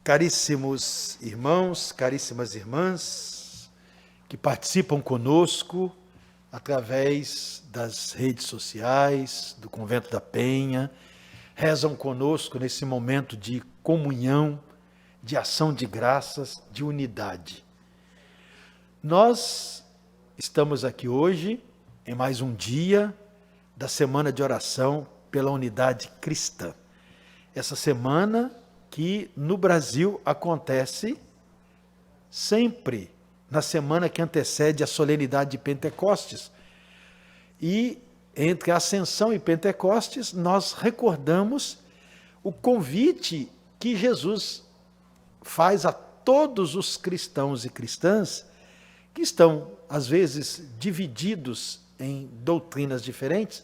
Caríssimos irmãos, caríssimas irmãs, que participam conosco através das redes sociais, do Convento da Penha, rezam conosco nesse momento de comunhão, de ação de graças, de unidade. Nós estamos aqui hoje em mais um dia da Semana de Oração pela Unidade Cristã. Essa semana que no Brasil acontece sempre na semana que antecede a solenidade de Pentecostes. E entre a Ascensão e Pentecostes, nós recordamos o convite que Jesus faz a todos os cristãos e cristãs que estão, às vezes, divididos em doutrinas diferentes,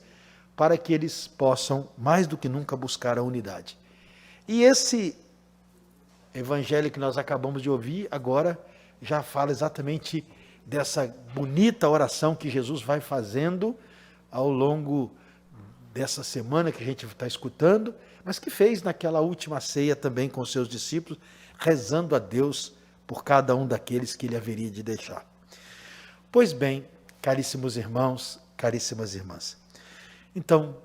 para que eles possam, mais do que nunca, buscar a unidade. E esse evangelho que nós acabamos de ouvir, agora já fala exatamente dessa bonita oração que Jesus vai fazendo ao longo dessa semana que a gente está escutando, mas que fez naquela última ceia também com seus discípulos, rezando a Deus por cada um daqueles que ele haveria de deixar. Pois bem, caríssimos irmãos, caríssimas irmãs, então,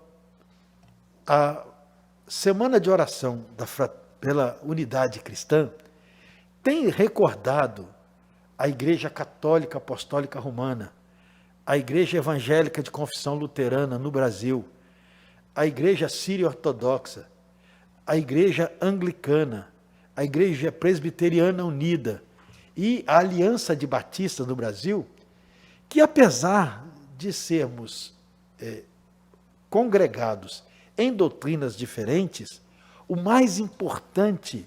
a Semana de Oração pela Unidade Cristã tem recordado a Igreja Católica Apostólica Romana, a Igreja Evangélica de Confissão Luterana no Brasil, a Igreja Sírio-Ortodoxa, a Igreja Anglicana, a Igreja Presbiteriana Unida e a Aliança de Batistas no Brasil, que apesar de sermos congregados em doutrinas diferentes, o mais importante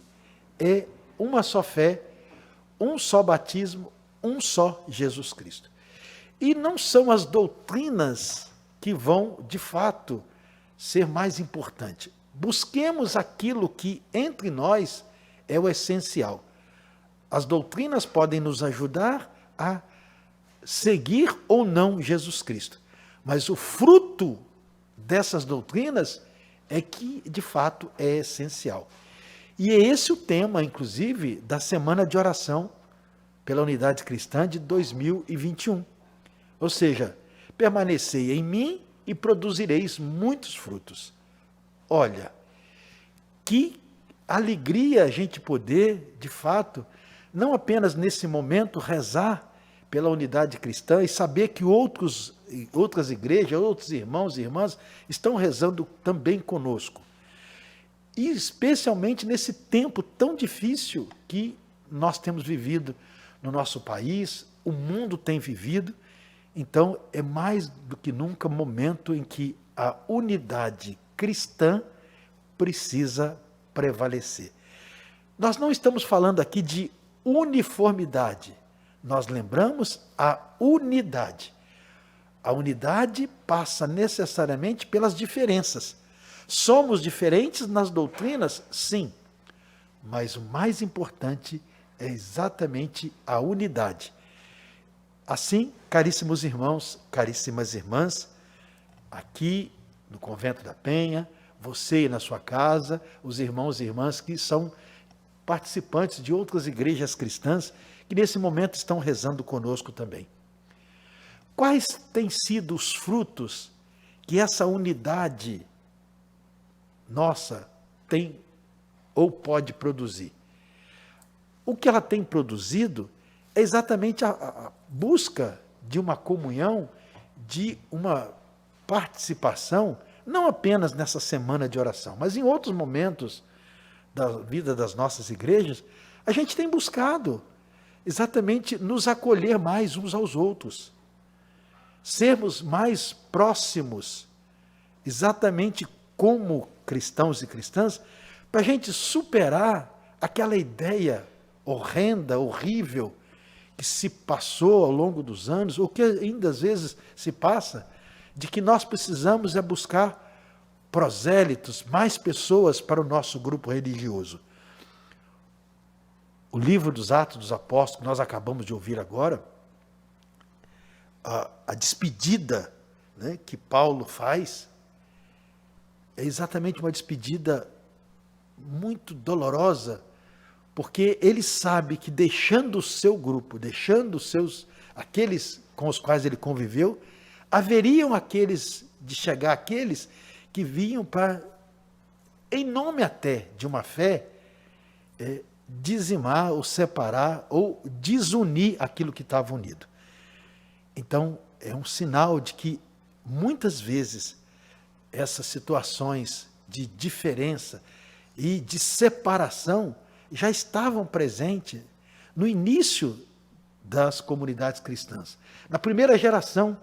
é uma só fé, um só batismo, um só Jesus Cristo. E não são as doutrinas que vão, de fato, ser mais importantes. Busquemos aquilo que entre nós é o essencial. As doutrinas podem nos ajudar a seguir ou não Jesus Cristo, mas o fruto dessas doutrinas é que, de fato, é essencial. E é esse o tema, inclusive, da Semana de Oração pela Unidade Cristã de 2021. Ou seja, permanecei em mim e produzireis muitos frutos. Olha, que alegria a gente poder, de fato, não apenas nesse momento rezar pela unidade cristã e saber que outras igrejas, outros irmãos e irmãs estão rezando também conosco. E especialmente nesse tempo tão difícil que nós temos vivido no nosso país, o mundo tem vivido. Então é mais do que nunca momento em que a unidade cristã precisa prevalecer. Nós não estamos falando aqui de uniformidade. Nós lembramos a unidade. A unidade passa necessariamente pelas diferenças. Somos diferentes nas doutrinas? Sim. Mas o mais importante é exatamente a unidade. Assim, caríssimos irmãos, caríssimas irmãs, aqui no Convento da Penha, você na sua casa, os irmãos e irmãs que são participantes de outras igrejas cristãs, que nesse momento estão rezando conosco também. Quais têm sido os frutos que essa unidade nossa tem ou pode produzir? O que ela tem produzido é exatamente a busca de uma comunhão, de uma participação, não apenas nessa semana de oração, mas em outros momentos da vida das nossas igrejas, a gente tem buscado exatamente nos acolher mais uns aos outros, sermos mais próximos, exatamente como cristãos e cristãs, para a gente superar aquela ideia horrenda, horrível, que se passou ao longo dos anos, ou que ainda às vezes se passa, de que nós precisamos é buscar prosélitos, mais pessoas para o nosso grupo religioso. O livro dos Atos dos Apóstolos, que nós acabamos de ouvir agora, a despedida, né, que Paulo faz, é exatamente uma despedida muito dolorosa, Porque ele sabe que deixando o seu grupo, deixando aqueles com os quais ele conviveu, haveriam aqueles que vinham para, em nome até de uma fé, dizimar ou separar ou desunir aquilo que estava unido. Então, é um sinal de que muitas vezes essas situações de diferença e de separação já estavam presentes no início das comunidades cristãs. Na primeira geração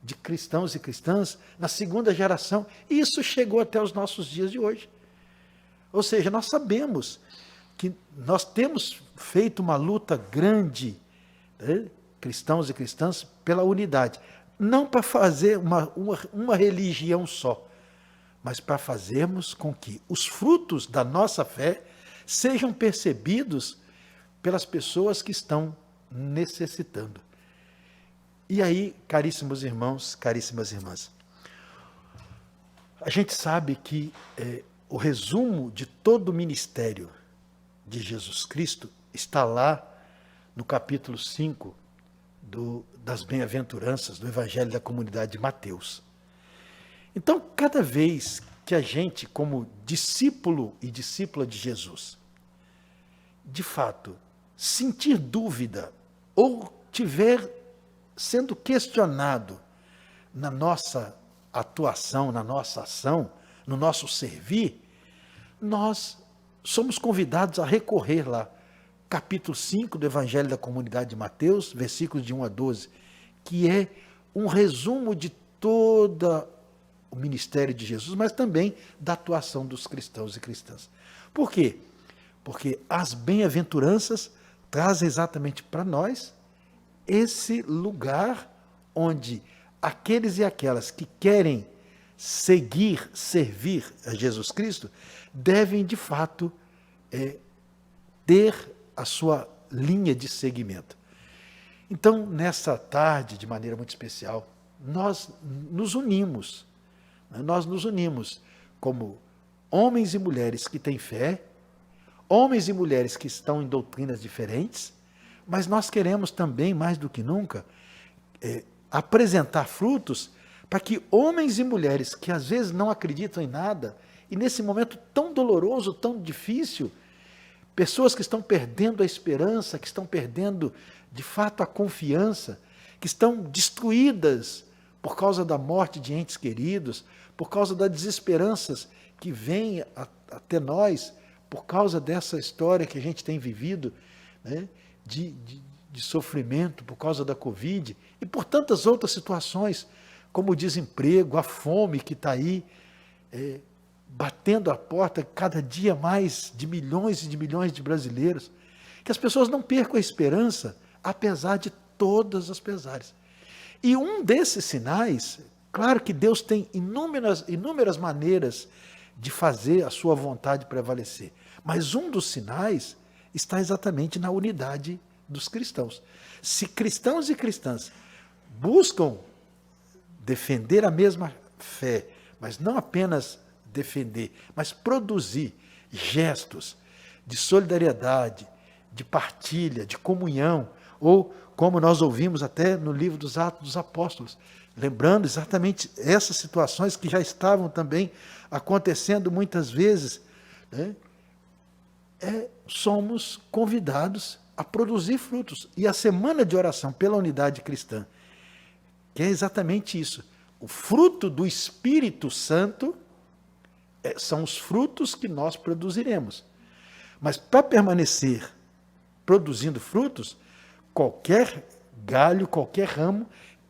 de cristãos e cristãs, na segunda geração, e isso chegou até os nossos dias de hoje. Ou seja, nós sabemos que nós temos feito uma luta grande, né, cristãos e cristãs, pela unidade. Não para fazer uma religião só, mas para fazermos com que os frutos da nossa fé sejam percebidos pelas pessoas que estão necessitando. E aí, caríssimos irmãos, caríssimas irmãs, a gente sabe que o resumo de todo o ministério de Jesus Cristo está lá no capítulo 5 das bem-aventuranças do Evangelho da Comunidade de Mateus. Então, cada vez que a gente, como discípulo e discípula de Jesus, de fato, sentir dúvida ou tiver sendo questionado na nossa atuação, na nossa ação, no nosso servir, nós somos convidados a recorrer lá, capítulo 5 do Evangelho da Comunidade de Mateus, versículos de 1 a 12, que é um resumo de todo o ministério de Jesus, mas também da atuação dos cristãos e cristãs. Por quê? Porque as bem-aventuranças trazem exatamente para nós esse lugar onde aqueles e aquelas que querem seguir, servir a Jesus Cristo, devem de fato ter a sua linha de seguimento. Então, nessa tarde, de maneira muito especial, nós nos unimos como homens e mulheres que têm fé, homens e mulheres que estão em doutrinas diferentes, mas nós queremos também, mais do que nunca, apresentar frutos para que homens e mulheres que às vezes não acreditam em nada, e nesse momento tão doloroso, tão difícil, pessoas que estão perdendo a esperança, que estão perdendo de fato a confiança, que estão destruídas por causa da morte de entes queridos, por causa das desesperanças que vêm até nós, por causa dessa história que a gente tem vivido, né, de sofrimento por causa da Covid e por tantas outras situações, como o desemprego, a fome que está aí, batendo a porta cada dia mais de milhões e de milhões de brasileiros, que as pessoas não percam a esperança, apesar de todas as pesares. E um desses sinais, claro que Deus tem inúmeras maneiras de fazer a sua vontade prevalecer, mas um dos sinais está exatamente na unidade dos cristãos. Se cristãos e cristãs buscam defender a mesma fé, mas não apenas defender, mas produzir gestos de solidariedade, de partilha, de comunhão, ou como nós ouvimos até no livro dos Atos dos Apóstolos, lembrando exatamente essas situações que já estavam também acontecendo muitas vezes, né? Somos convidados a produzir frutos. E a semana de oração pela unidade cristã, que é exatamente isso, o fruto do Espírito Santo são os frutos que nós produziremos. Mas para permanecer produzindo frutos, qualquer galho, qualquer ramo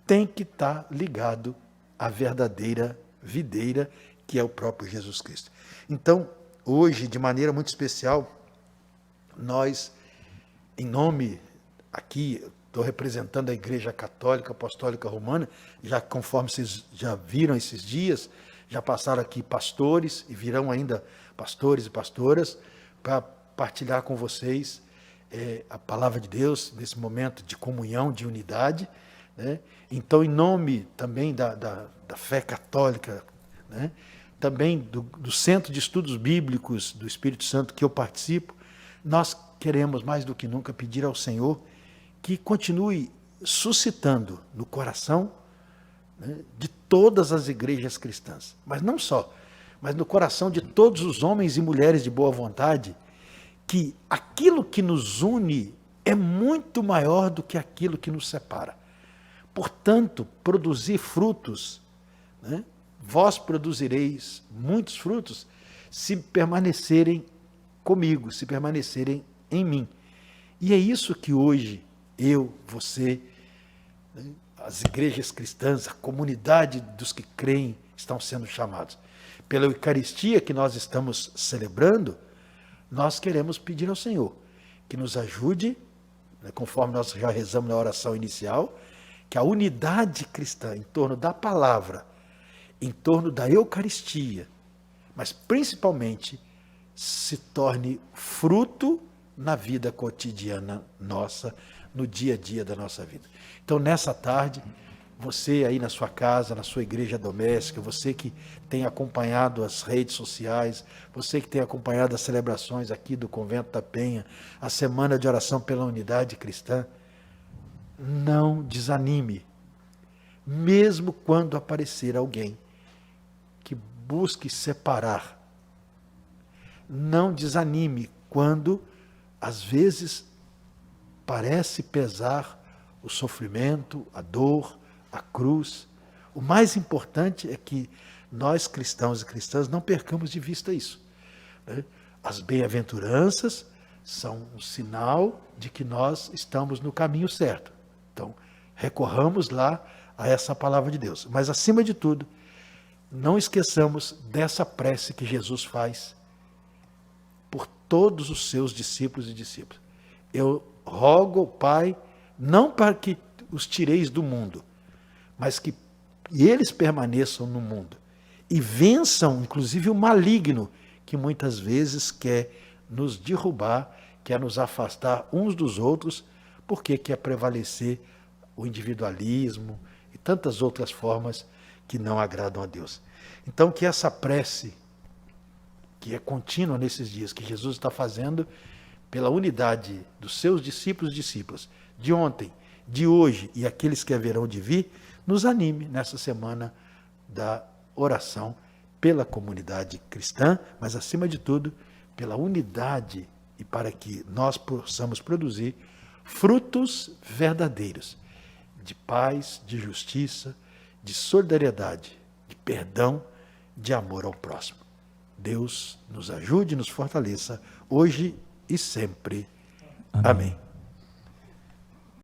tem que estar ligado à verdadeira videira, que é o próprio Jesus Cristo. Então, hoje, de maneira muito especial, nós, em nome, aqui, estou representando a Igreja Católica Apostólica Romana, já conforme vocês já viram esses dias, já passaram aqui pastores e virão ainda pastores e pastoras para partilhar com vocês a palavra de Deus nesse momento de comunhão, de unidade, né? Então, em nome também da fé católica, né? Também do Centro de Estudos Bíblicos do Espírito Santo que eu participo, Nós queremos mais do que nunca pedir ao Senhor que continue suscitando no coração, né, de todas as igrejas cristãs, mas não só, mas no coração de todos os homens e mulheres de boa vontade, que aquilo que nos une é muito maior do que aquilo que nos separa. Portanto, produzir frutos, né? Vós produzireis muitos frutos se permanecerem comigo, se permanecerem em mim. E é isso que hoje eu, você, né, as igrejas cristãs, a comunidade dos que creem estão sendo chamados. Pela Eucaristia que nós estamos celebrando, nós queremos pedir ao Senhor que nos ajude, né, conforme nós já rezamos na oração inicial, que a unidade cristã em torno da palavra, em torno da Eucaristia, mas principalmente se torne fruto na vida cotidiana nossa, no dia a dia da nossa vida. Então, nessa tarde, você aí na sua casa, na sua igreja doméstica, você que tem acompanhado as redes sociais, você que tem acompanhado as celebrações aqui do Convento da Penha, a Semana de Oração pela Unidade Cristã, não desanime, mesmo quando aparecer alguém que busque separar. Não desanime quando, às vezes, parece pesar o sofrimento, a dor, a cruz. O mais importante é que nós, cristãos e cristãs, não percamos de vista isso, né? As bem-aventuranças são um sinal de que nós estamos no caminho certo. Então, recorramos lá a essa palavra de Deus. Mas, acima de tudo, não esqueçamos dessa prece que Jesus faz por todos os seus discípulos e discípulas. Eu rogo ao Pai, não para que os tireis do mundo, mas que eles permaneçam no mundo e vençam, inclusive, o maligno, que muitas vezes quer nos derrubar, quer nos afastar uns dos outros, porque quer prevalecer o individualismo e tantas outras formas que não agradam a Deus. Então, que essa prece, que é contínua nesses dias, que Jesus está fazendo pela unidade dos seus discípulos e discípulas, de ontem, de hoje e aqueles que haverão de vir, nos anime nessa semana da oração pela comunidade cristã, mas, acima de tudo, pela unidade e para que nós possamos produzir frutos verdadeiros de paz, de justiça, de solidariedade, de perdão, de amor ao próximo. Deus nos ajude e nos fortaleça hoje e sempre. Amém.